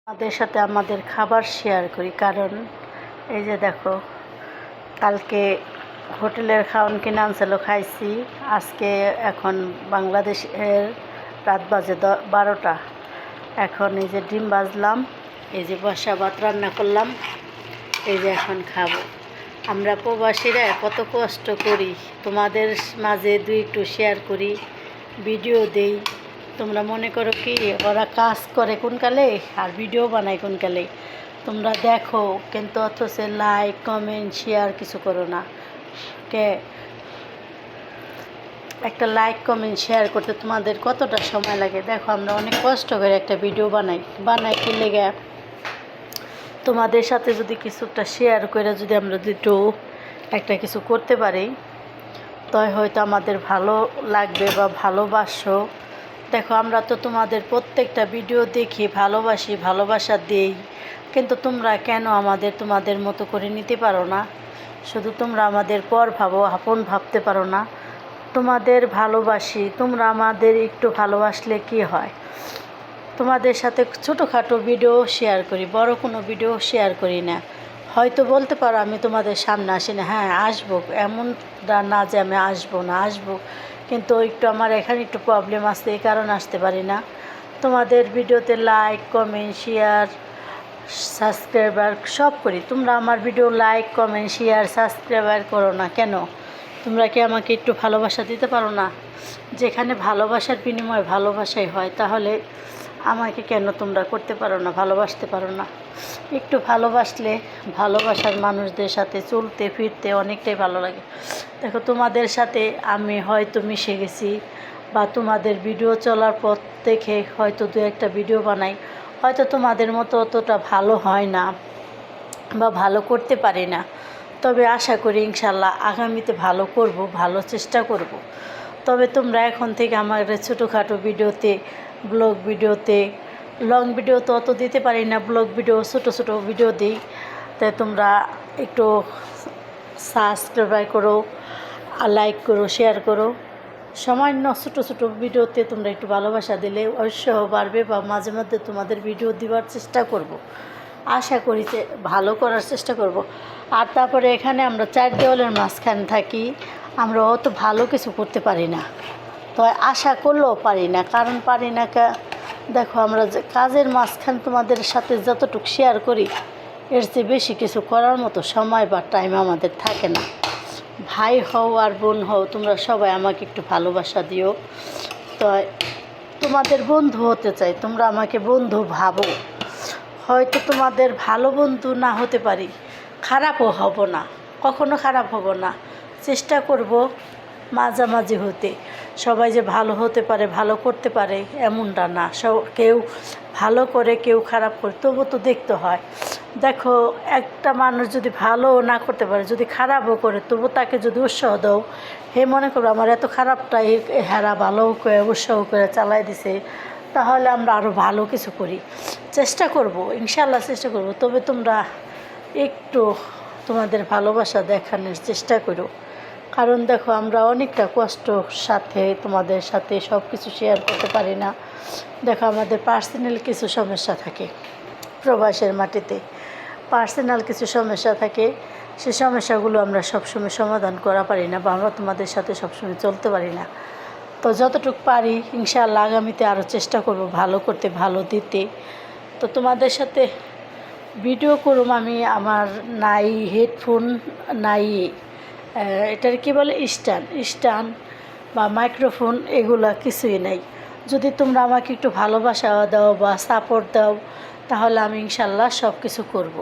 আমাদের সাথে আমাদের খাবার শেয়ার করি, কারণ এই যে দেখো, কালকে হোটেলের খাওয়ান কিনে আনছিল, খাইছি। আজকে এখন বাংলাদেশের রাত বাজে 12টা। এখন এই যে ডিম ভাজলাম, এই যে বসা ভাত রান্না করলাম, এই যে এখন খাবো। আমরা প্রবাসীরা কত কষ্ট করি, তোমাদের মাঝে একটু শেয়ার করি, ভিডিও দেই। তোমরা মনে করো কি ওরা কাজ করে কোনকালে আর ভিডিও বানায় কোনকালে, তোমরা দেখো, কিন্তু অথচ লাইক কমেন্ট শেয়ার কিছু করো না। কে একটা লাইক কমেন্ট শেয়ার করতে তোমাদের কতটা সময় লাগে? দেখো, আমরা অনেক কষ্ট করে একটা ভিডিও বানাই কি লেগে, তোমাদের সাথে যদি কিছুটা শেয়ার করে যদি আমরা একটা কিছু করতে পারি, তাই হয়তো আমাদের ভালো লাগবে বা ভালোবাসো। দেখো, আমরা তো তোমাদের প্রত্যেকটা ভিডিও দেখি, ভালোবাসি, ভালোবাসা দেই, কিন্তু তোমরা কেন আমাদের তোমাদের মতো করে নিতে পারো না? শুধু তোমরা আমাদের পর ভাবো, আপন ভাবতে পারো না। তোমাদের ভালোবাসি, তোমরা আমাদের একটু ভালোবাসলে কি হয়? তোমাদের সাথে ছোটোখাটো ভিডিও শেয়ার করি, বড় কোনো ভিডিও শেয়ার করি না। হয়তো বলতে পারো আমি তোমাদের সামনে আসি না, হ্যাঁ আসবো, এমন না যে আমি আসবো, কিন্তু একটু আমার এখানে একটু প্রবলেম আছে, এই কারণে আসতে পারি না। তোমাদের ভিডিওতে লাইক কমেন্ট শেয়ার সাবস্ক্রাইবার সব করি, তোমরা আমার video like comment share subscriber করো না কেন? তোমরা কি আমাকে একটু ভালোবাসা দিতে পারো না? যেখানে ভালোবাসার বিনিময়ে ভালোবাসাই হয়, তাহলে আমাকে কেন তোমরা করতে পারো না, ভালোবাসতে পারো না? একটু ভালোবাসলে ভালোবাসার মানুষদের সাথে চলতে ফিরতে অনেকটাই ভালো লাগে। দেখো, তোমাদের সাথে আমি হয়তো মিশে গেছি, বা তোমাদের ভিডিও চলার পর দেখে হয়তো একটা ভিডিও বানাই, হয়তো তোমাদের মতো অতটা ভালো হয় না বা ভালো করতে পারি না, তবে আশা করি ইনশাল্লাহ আগামীতে ভালো করব, ভালো চেষ্টা করব। তবে তোমরা এখন থেকে আমার ছোটোখাটো ভিডিওতে, ব্লগ ভিডিওতে, লং ভিডিও তো অত দিতে পারি না, ব্লগ ভিডিও ছোটো ভিডিও দিই, তাই তোমরা একটু সাবস্ক্রাইব করো, লাইক করো, শেয়ার করো। সামান্য ছোটো ভিডিওতে তোমরা একটু ভালোবাসা দিলে উৎসাহ বাড়বে, বা মাঝে মধ্যে তোমাদের ভিডিও দেওয়ার চেষ্টা করব। আশা করি যে ভালো করার চেষ্টা করব। আর তারপরে এখানে আমরা 4 দেওয়ালের মাঝখানে থাকি, আমরা অত ভালো কিছু করতে পারি না, তো আশা করলেও পারি না। কারণ পারি না দেখো, আমরা যে কাজের মাঝখানে তোমাদের সাথে যতটুকু শেয়ার করি, এর চেয়ে বেশি কিছু করার মতো সময় বা টাইম আমাদের থাকে না। ভাই হও আর বোন হও, তোমরা সবাই আমাকে একটু ভালোবাসা দিও। তো তোমাদের বন্ধু হতে চাই, তোমরা আমাকে বন্ধু ভাবো। হয়তো তোমাদের ভালো বন্ধু না হতে পারি, খারাপও হব না, কখনো খারাপ হব না, চেষ্টা করব মাঝামাঝি হতে। সবাই যে ভালো হতে পারে, ভালো করতে পারে এমনটা না। কেউ ভালো করে, কেউ খারাপ করে, তবু তো দেখতে হয়। দেখো, একটা মানুষ যদি ভালো না করতে পারে, যদি খারাপও করে, তবু তাকে যদি উৎসাহ দাও, হে মনে করো আমার এত খারাপটাই হেরা ভালো করে উৎসাহ করে চালাই দিছে, তাহলে আমরা আরও ভালো কিছু করি, চেষ্টা করব, ইনশাল্লাহ চেষ্টা করব। তবে তোমরা একটু তোমাদের ভালোবাসা দেখানোর চেষ্টা করো, কারণ দেখো, আমরা অনেকটা কষ্টর সাথে তোমাদের সাথে সব কিছু শেয়ার করতে পারি না। দেখো, আমাদের পার্সোনাল কিছু সমস্যা থাকে, প্রবাসের মাটিতে পার্সোনাল কিছু সমস্যা থাকে, সে সমস্যাগুলো আমরা সবসময় সমাধান করা পারি না, বা আমরা তোমাদের সাথে সবসময় চলতে পারি না। তো যতটুকু পারি ইনশাআল্লাহ আগামীতে আরও চেষ্টা করব ভালো করতে, ভালো দিতে। তো তোমাদের সাথে ভিডিও করুম আমি, আমার নাই হেডফোন, নাই এটার কি বলে স্ট্যান্ড বা মাইক্রোফোন, এগুলা কিছুই নাই। যদি তোমরা আমাকে একটু ভালোবাসা দাও বা সাপোর্ট দাও, তাহলে আমি ইনশাল্লাহ সব কিছু করব।